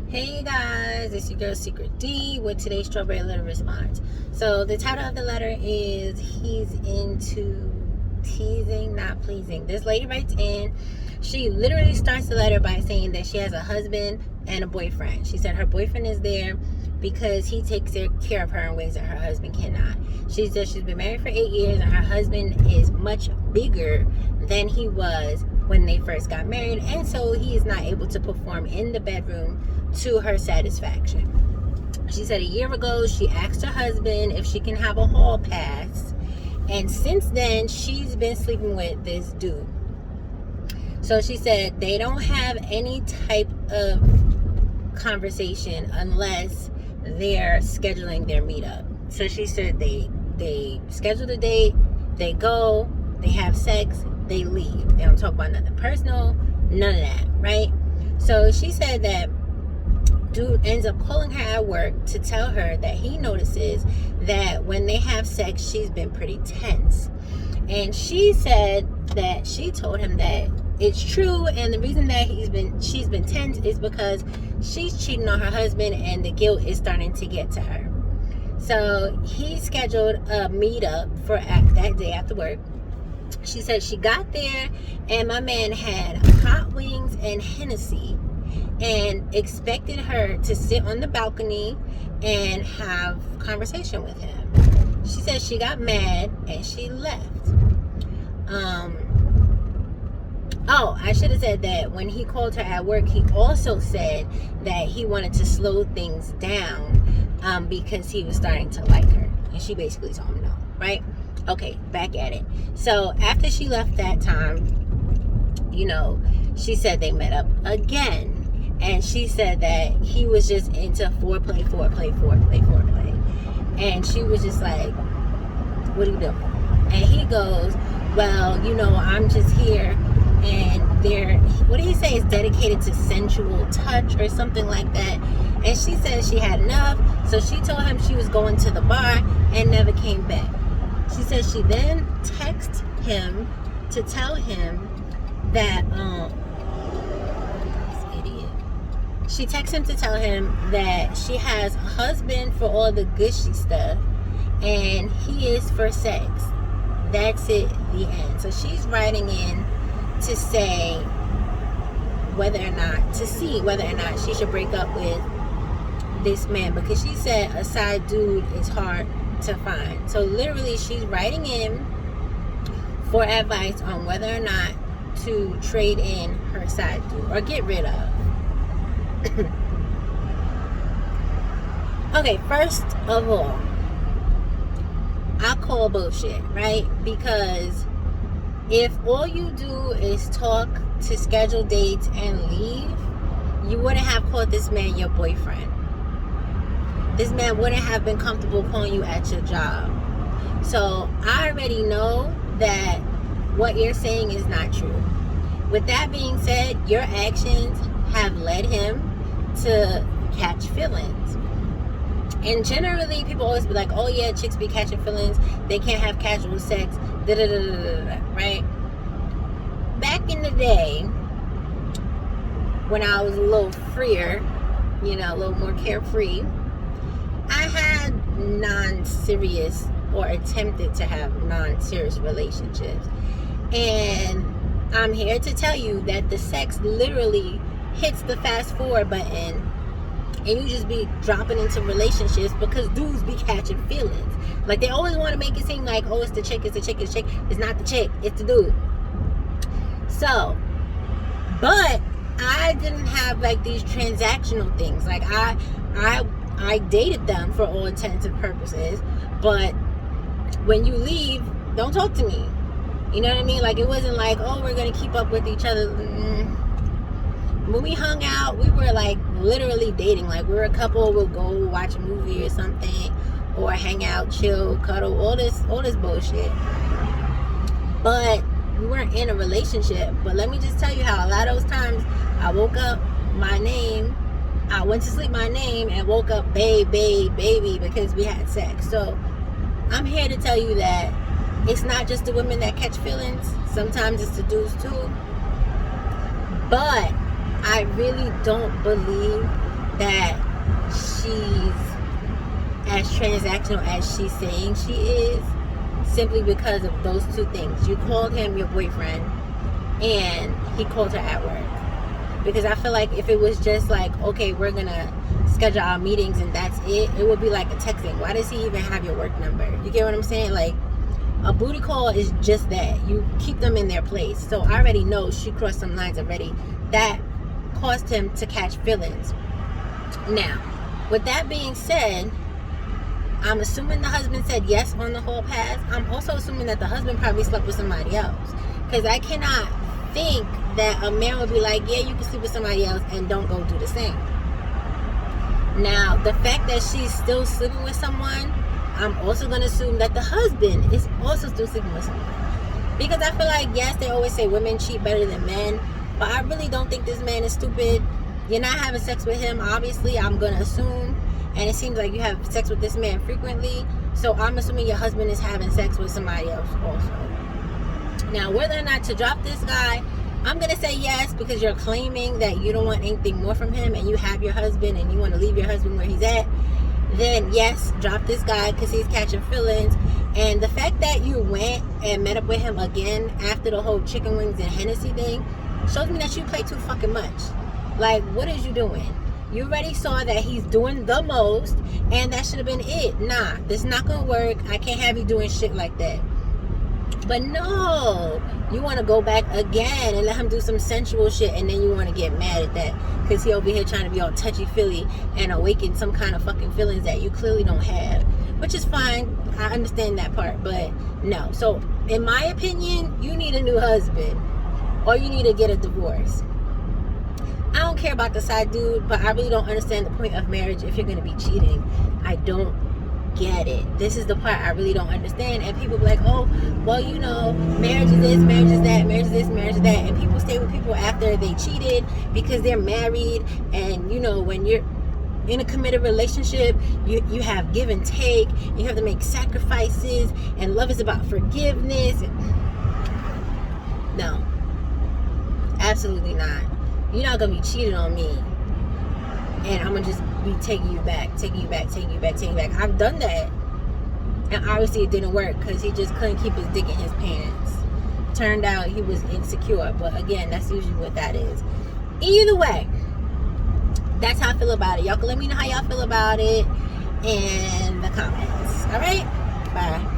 Hey guys, it's your girl SeekretD with today's Strawberry Letter Response. So the title of the letter is He's Into Teasing, Not Pleasing. This lady writes in, she literally starts the letter by saying that she has a husband and a boyfriend. She said her boyfriend is there because he takes care of her in ways that her husband cannot. She said she's been married for 8 years and her husband is much bigger than he was when they first got married, and so he is not able to perform in the bedroom to her satisfaction. She said a year ago she asked her husband if she can have a hall pass, and since then she's been sleeping with this dude. So she said they don't have any type of conversation unless they're scheduling their meetup. So she said they schedule a date, they go, they have sex, they leave. They don't talk about nothing personal, none of that, right? So she said that dude ends up calling her at work to tell her that he notices that when they have sex, she's been pretty tense. And she said that she told him that it's true, and the reason that she's been tense is because she's cheating on her husband and the guilt is starting to get to her. So he scheduled a meetup for that day after work. She said she got there and my man had hot wings and Hennessy and expected her to sit on the balcony and have conversation with him. She said she got mad and she left. I should have said that when he called her at work, he also said that he wanted to slow things down because he was starting to like her. And she basically told him no, right? Okay, back at it. So after she left that time, she said they met up again. And she said that he was just into foreplay. And she was just like, what are you doing? And he goes, well, I'm just here. And what did he say, is dedicated to sensual touch or something like that. And she said she had enough. So she told him she was going to the bar and never came back. She said she then texted him to tell him that, she texted him to tell him that she has a husband for all the gushy stuff and he is for sex. That's it, the end. So she's writing in to say whether or not she should break up with this man, because she said a side dude is hard to find. So literally she's writing in for advice on whether or not to trade in her side dude or get rid of. Okay, first of all, I call bullshit, right? Because if all you do is talk to schedule dates and leave, you wouldn't have called this man your boyfriend. This man wouldn't have been comfortable calling you at your job. So I already know that what you're saying is not true. With that being said, your actions have led him to catch feelings. And generally people always be like, oh yeah, chicks be catching feelings, they can't have casual sex, right? Back in the day when I was a little freer, a little more carefree, I had non-serious or attempted to have non-serious relationships. And I'm here to tell you that the sex literally hits the fast forward button and you just be dropping into relationships because dudes be catching feelings. Like, they always want to make it seem like, oh, it's the chick. It's not the chick, it's the dude. So, but I didn't have like these transactional things. Like I dated them for all intents and purposes, but when you leave, don't talk to me. You know what I mean? Like, it wasn't like, oh, we're gonna keep up with each other. When we hung out, we were like literally dating. Like, we were a couple, we'll go watch a movie or something, or hang out, chill, cuddle, all this bullshit. But we weren't in a relationship. But let me just tell you how a lot of those times I woke up, I went to sleep, my name, and woke up, baby, because we had sex. So I'm here to tell you that it's not just the women that catch feelings. Sometimes it's the dudes too. But I really don't believe that she's as transactional as she's saying she is, simply because of those two things. You called him your boyfriend, and he called her at work. Because I feel like if it was just like, okay, we're gonna schedule our meetings and that's it, it would be like a texting. Why does he even have your work number? You get what I'm saying? Like, a booty call is just that. You keep them in their place. So I already know she crossed some lines already. That caused him to catch feelings. Now, with that being said, I'm assuming the husband said yes on the whole pass. I'm also assuming that the husband probably slept with somebody else. Because I cannot think that a man would be like, yeah, you can sleep with somebody else and don't go do the same. Now, the fact that she's still sleeping with someone, I'm also going to assume that the husband is also still sleeping with someone. Because I feel like, yes, they always say women cheat better than men, but I really don't think this man is stupid. You're not having sex with him, obviously, I'm going to assume. And it seems like you have sex with this man frequently. So I'm assuming your husband is having sex with somebody else also. Now, whether or not to drop this guy, I'm going to say yes, because you're claiming that you don't want anything more from him and you have your husband and you want to leave your husband where he's at. Then yes, drop this guy because he's catching feelings. And the fact that you went and met up with him again after the whole chicken wings and Hennessy thing shows me that you play too fucking much. Like, what is you doing? You already saw that he's doing the most, and that should have been it. Nah, this not gonna work. I can't have you doing shit like that. But no, you want to go back again and let him do some sensual shit, and then you want to get mad at that because he over here trying to be all touchy-feely and awaken some kind of fucking feelings that you clearly don't have, which is fine. I understand that part, but no. So, in my opinion, you need a new husband, or you need to get a divorce. I don't care about the side dude, but I really don't understand the point of marriage if you're going to be cheating. I don't get it. This is the part I really don't understand. And people be like, oh, well, you know, marriage is this, marriage is that, marriage is this, marriage is that. And people stay with people after they cheated because they're married. And, you know, when you're in a committed relationship, you have give and take. You have to make sacrifices. And love is about forgiveness. No. Absolutely not. You're not going to be cheating on me. And I'm going to just be taking you back. I've done that. And obviously it didn't work because he just couldn't keep his dick in his pants. Turned out he was insecure. But again, that's usually what that is. Either way, that's how I feel about it. Y'all can let me know how y'all feel about it in the comments. Alright? Bye.